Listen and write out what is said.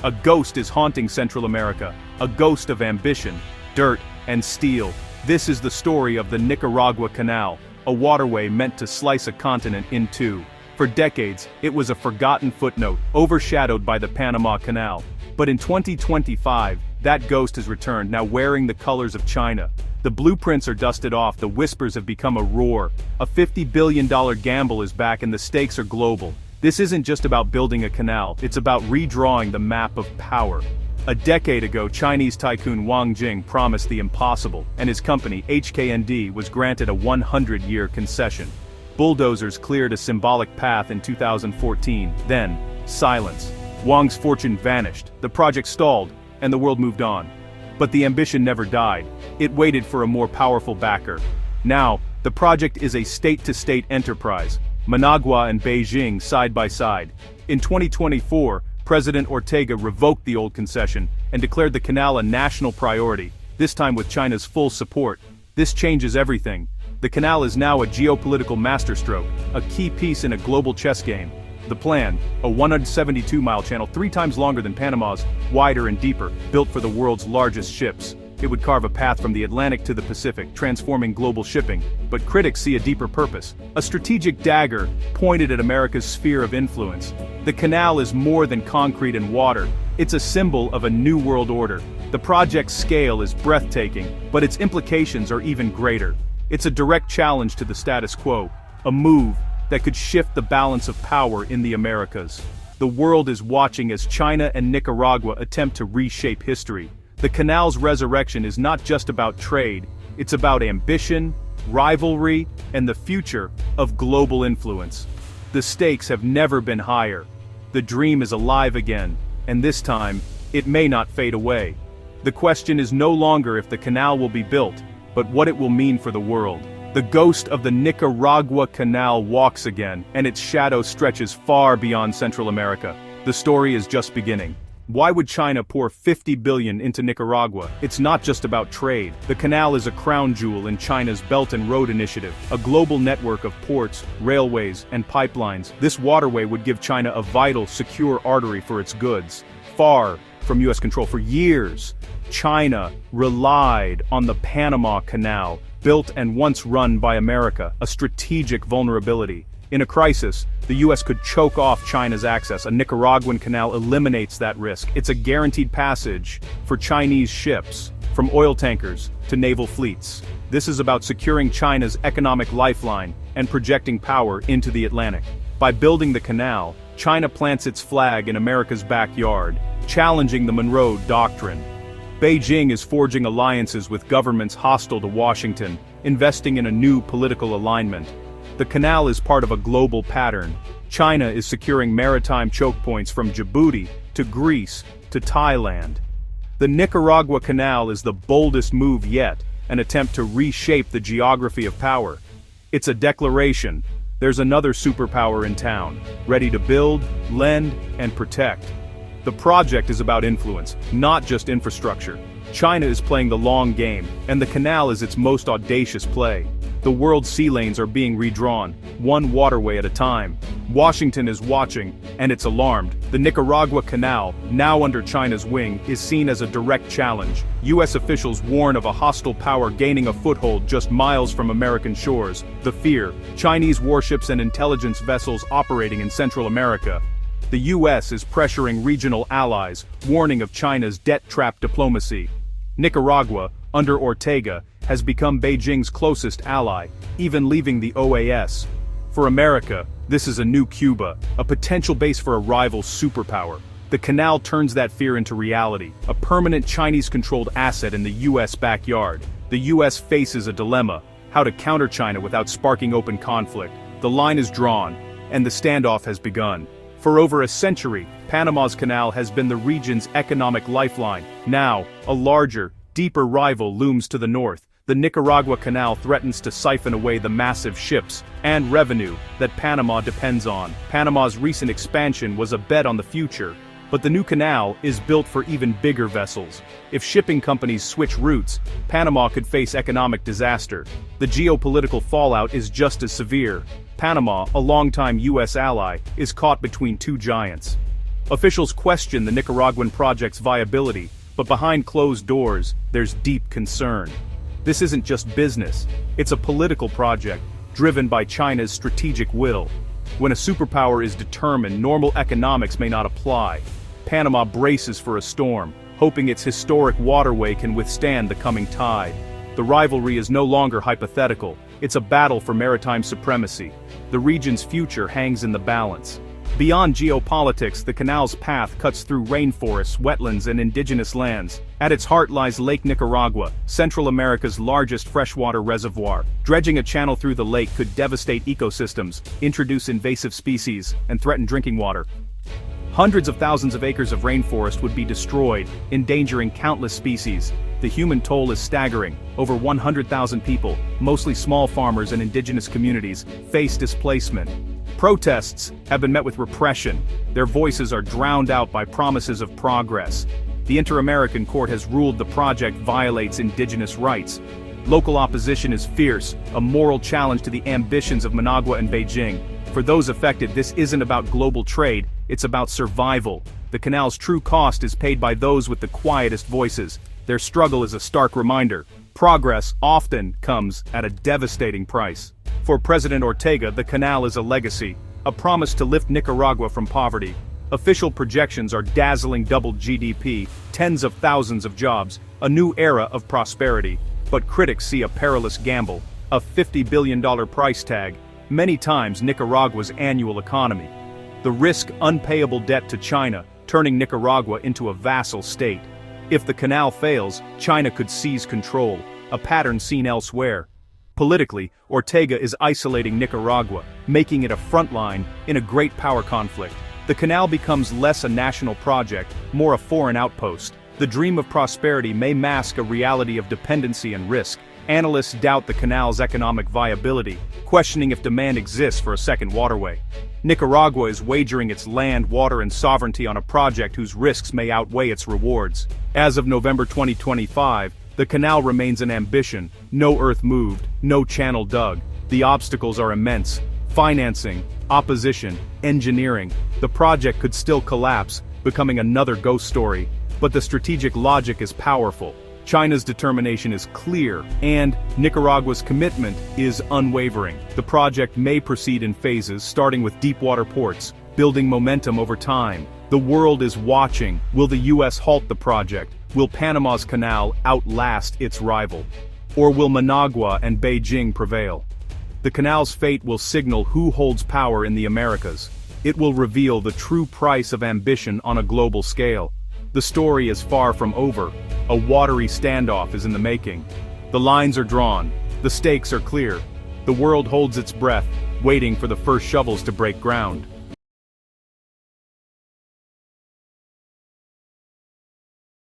A ghost is haunting Central America, a ghost of ambition, dirt, and steel. This is the story of the Nicaragua Canal, a waterway meant to slice a continent in two. For decades, it was a forgotten footnote, overshadowed by the Panama Canal. But in 2025, that ghost has returned, now wearing the colors of China. The blueprints are dusted off, the whispers have become a roar. A $50 billion gamble is back and the stakes are global. This isn't just about building a canal, it's about redrawing the map of power. A decade ago, Chinese tycoon Wang Jing promised the impossible, and his company, HKND, was granted a 100-year concession. Bulldozers cleared a symbolic path in 2014, then, silence. Wang's fortune vanished, the project stalled, and the world moved on. But the ambition never died. It waited for a more powerful backer. Now, the project is a state-to-state enterprise, Managua and Beijing side by side. In 2024, President Ortega revoked the old concession and declared the canal a national priority, this time with China's full support. This changes everything. The canal is now a geopolitical masterstroke, a key piece in a global chess game. The plan, a 172-mile channel 3 times longer than Panama's, wider and deeper, built for the world's largest ships. It would carve a path from the Atlantic to the Pacific, transforming global shipping. But critics see a deeper purpose, a strategic dagger pointed at America's sphere of influence. The canal is more than concrete and water, it's a symbol of a new world order. The project's scale is breathtaking, but its implications are even greater. It's a direct challenge to the status quo, a move that could shift the balance of power in the Americas. The world is watching as China and Nicaragua attempt to reshape history. The canal's resurrection is not just about trade, it's about ambition, rivalry, and the future of global influence. The stakes have never been higher. The dream is alive again, and this time, it may not fade away. The question is no longer if the canal will be built, but what it will mean for the world. The ghost of the Nicaragua Canal walks again, and its shadow stretches far beyond Central America. The story is just beginning. Why would China pour $50 billion into Nicaragua? It's not just about trade. The canal is a crown jewel in China's Belt and Road Initiative, a global network of ports, railways, and pipelines. This waterway would give China a vital, secure artery for its goods. Far from U.S. control for years, China relied on the Panama Canal, built and once run by America, a strategic vulnerability. In a crisis, the U.S. could choke off China's access. A Nicaraguan canal eliminates that risk. It's a guaranteed passage for Chinese ships, from oil tankers to naval fleets. This is about securing China's economic lifeline and projecting power into the Atlantic. By building the canal, China plants its flag in America's backyard, challenging the Monroe Doctrine. Beijing is forging alliances with governments hostile to Washington, investing in a new political alignment. The canal is part of a global pattern. China is securing maritime choke points from Djibouti to Greece to Thailand. The Nicaragua Canal is the boldest move yet, an attempt to reshape the geography of power. It's a declaration. There's another superpower in town, ready to build, lend, and protect. The project is about influence, not just infrastructure. China is playing the long game, and the canal is its most audacious play. The world's sea lanes are being redrawn, one waterway at a time. Washington is watching, and it's alarmed. The Nicaragua Canal, now under China's wing, is seen as a direct challenge. U.S. officials warn of a hostile power gaining a foothold just miles from American shores. The fear: Chinese warships and intelligence vessels operating in Central America. The U.S. is pressuring regional allies, warning of China's debt-trap diplomacy. Nicaragua, under Ortega, has become Beijing's closest ally, even leaving the OAS. For America, this is a new Cuba, a potential base for a rival superpower. The canal turns that fear into reality, a permanent Chinese-controlled asset in the U.S. backyard. The U.S. faces a dilemma: how to counter China without sparking open conflict. The line is drawn, and the standoff has begun. For over a century, Panama's canal has been the region's economic lifeline. Now, a larger, deeper rival looms to the north. The Nicaragua Canal threatens to siphon away the massive ships and revenue that Panama depends on. Panama's recent expansion was a bet on the future, but the new canal is built for even bigger vessels. If shipping companies switch routes, Panama could face economic disaster. The geopolitical fallout is just as severe. Panama, a longtime U.S. ally, is caught between two giants. Officials question the Nicaraguan project's viability, but behind closed doors, there's deep concern. This isn't just business, it's a political project, driven by China's strategic will. When a superpower is determined, normal economics may not apply. Panama braces for a storm, hoping its historic waterway can withstand the coming tide. The rivalry is no longer hypothetical, it's a battle for maritime supremacy. The region's future hangs in the balance. Beyond geopolitics, the canal's path cuts through rainforests, wetlands, and indigenous lands. At its heart lies Lake Nicaragua, Central America's largest freshwater reservoir. Dredging a channel through the lake could devastate ecosystems, introduce invasive species, and threaten drinking water. Hundreds of thousands of acres of rainforest would be destroyed, endangering countless species. The human toll is staggering. Over 100,000 people, mostly small farmers and indigenous communities, face displacement. Protests have been met with repression. Their voices are drowned out by promises of progress. The Inter-American Court has ruled the project violates indigenous rights. Local opposition is fierce, a moral challenge to the ambitions of Managua and Beijing. For those affected, this isn't about global trade, it's about survival. The canal's true cost is paid by those with the quietest voices. Their struggle is a stark reminder. Progress often comes at a devastating price. For President Ortega, the canal is a legacy, a promise to lift Nicaragua from poverty. Official projections are dazzling: doubled GDP, tens of thousands of jobs, a new era of prosperity. But critics see a perilous gamble, a $50 billion price tag, many times Nicaragua's annual economy. The risk: unpayable debt to China, turning Nicaragua into a vassal state. If the canal fails, China could seize control, a pattern seen elsewhere. Politically, Ortega is isolating Nicaragua, making it a frontline in a great power conflict. The canal becomes less a national project, more a foreign outpost. The dream of prosperity may mask a reality of dependency and risk. Analysts doubt the canal's economic viability, questioning if demand exists for a second waterway. Nicaragua is wagering its land, water, and sovereignty on a project whose risks may outweigh its rewards. As of November 2025, the canal remains an ambition, no earth moved, no channel dug. The obstacles are immense: financing, opposition, engineering. The project could still collapse, becoming another ghost story. But the strategic logic is powerful. China's determination is clear, and Nicaragua's commitment is unwavering. The project may proceed in phases, starting with deep-water ports, building momentum over time. The world is watching. Will the U.S. halt the project? Will Panama's canal outlast its rival? Or will Managua and Beijing prevail? The canal's fate will signal who holds power in the Americas. It will reveal the true price of ambition on a global scale. The story is far from over. A watery standoff is in the making. The lines are drawn. The stakes are clear. The world holds its breath, waiting for the first shovels to break ground.